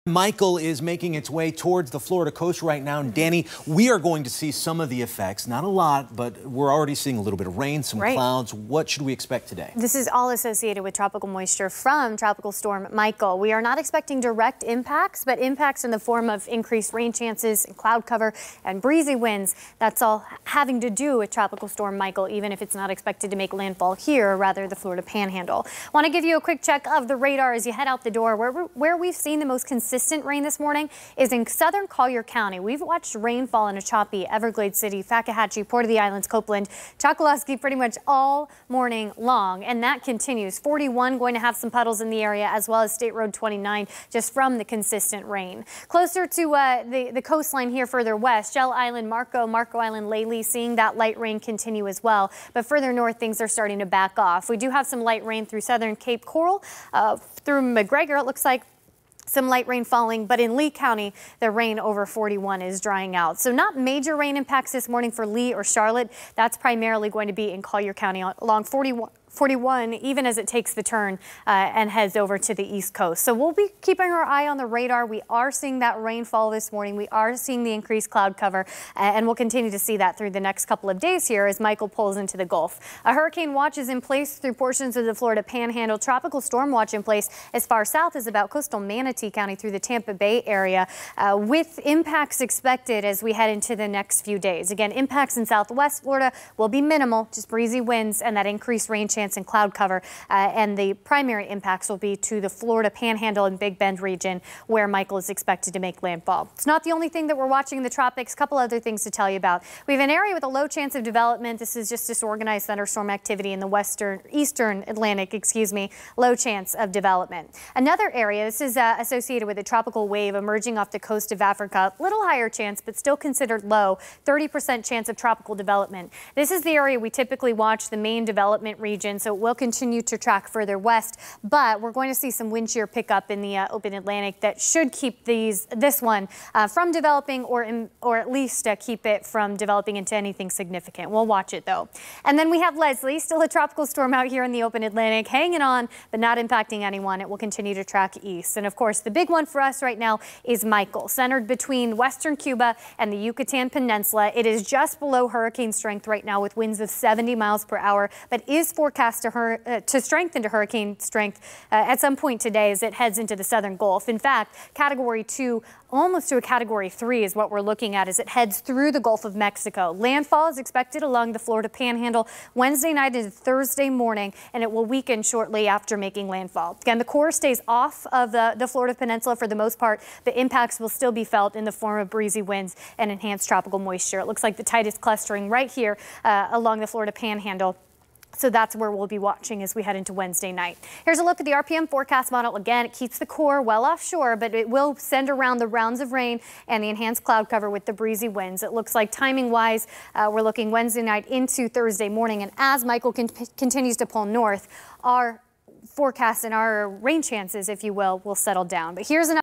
Michael is making its way towards the Florida coast right now. And Danny, we are going to see some of the effects, not a lot, but we're already seeing a little bit of rain, some clouds. What should we expect today? This is all associated with tropical moisture from Tropical Storm Michael. We are not expecting direct impacts, but impacts in the form of increased rain chances, and cloud cover, and breezy winds. That's all having to do with Tropical Storm Michael, even if it's not expected to make landfall here, or rather the Florida Panhandle. Want to give you a quick check of the radar as you head out the door. Where we've seen the most consistent rain this morning is in southern Collier County. We've watched rainfall in Achapee, Everglades City, Fakahatchee, Port of the Islands, Copeland, Chokoloskee pretty much all morning long, and that continues. 41 going to have some puddles in the area, as well as State Road 29, just from the consistent rain. Closer to the coastline here further west, Shell Island, Marco Island, Lely, seeing that light rain continue as well. But further north, things are starting to back off. We do have some light rain through southern Cape Coral, through McGregor. It looks like some light rain falling, but in Lee County, the rain over 41 is drying out. So not major rain impacts this morning for Lee or Charlotte. That's primarily going to be in Collier County along 41, even as it takes the turn and heads over to the east coast. So we'll be keeping our eye on the radar. We are seeing that rainfall this morning. We are seeing the increased cloud cover, and we'll continue to see that through the next couple of days here as Michael pulls into the Gulf. A hurricane watch is in place through portions of the Florida Panhandle. Tropical storm watch in place as far south as about coastal Manatee County through the Tampa Bay area, with impacts expected as we head into the next few days. Again, impacts in southwest Florida will be minimal, just breezy winds and that increased rain chance and cloud cover, and the primary impacts will be to the Florida Panhandle and Big Bend region where Michael is expected to make landfall. It's not the only thing that we're watching in the tropics. A couple other things to tell you about. We have an area with a low chance of development. This is just disorganized thunderstorm activity in the eastern Atlantic, low chance of development. Another area, this is associated with a tropical wave emerging off the coast of Africa. Little higher chance, but still considered low, 30% chance of tropical development. This is the area we typically watch, the main development region. So it will continue to track further west, but we're going to see some wind shear pickup in the open Atlantic that should keep this one from developing, or at least keep it from developing into anything significant. We'll watch it though. And then we have Leslie, still a tropical storm out here in the open Atlantic, hanging on, but not impacting anyone. It will continue to track east. And of course, the big one for us right now is Michael, centered between western Cuba and the Yucatan Peninsula. It is just below hurricane strength right now with winds of 70 miles per hour, but is forecast to strengthen to hurricane strength at some point today as it heads into the southern Gulf. In fact, Category 2, almost to a Category 3 is what we're looking at as it heads through the Gulf of Mexico. Landfall is expected along the Florida Panhandle Wednesday night into Thursday morning, and it will weaken shortly after making landfall. Again, the core stays off of the Florida Peninsula for the most part. The impacts will still be felt in the form of breezy winds and enhanced tropical moisture. It looks like the tightest clustering right here along the Florida Panhandle. So that's where we'll be watching as we head into Wednesday night. Here's a look at the RPM forecast model. Again, it keeps the core well offshore, but it will send around the rounds of rain and the enhanced cloud cover with the breezy winds. It looks like timing-wise, we're looking Wednesday night into Thursday morning. And as Michael continues to pull north, our forecast and our rain chances, if you will settle down. But here's an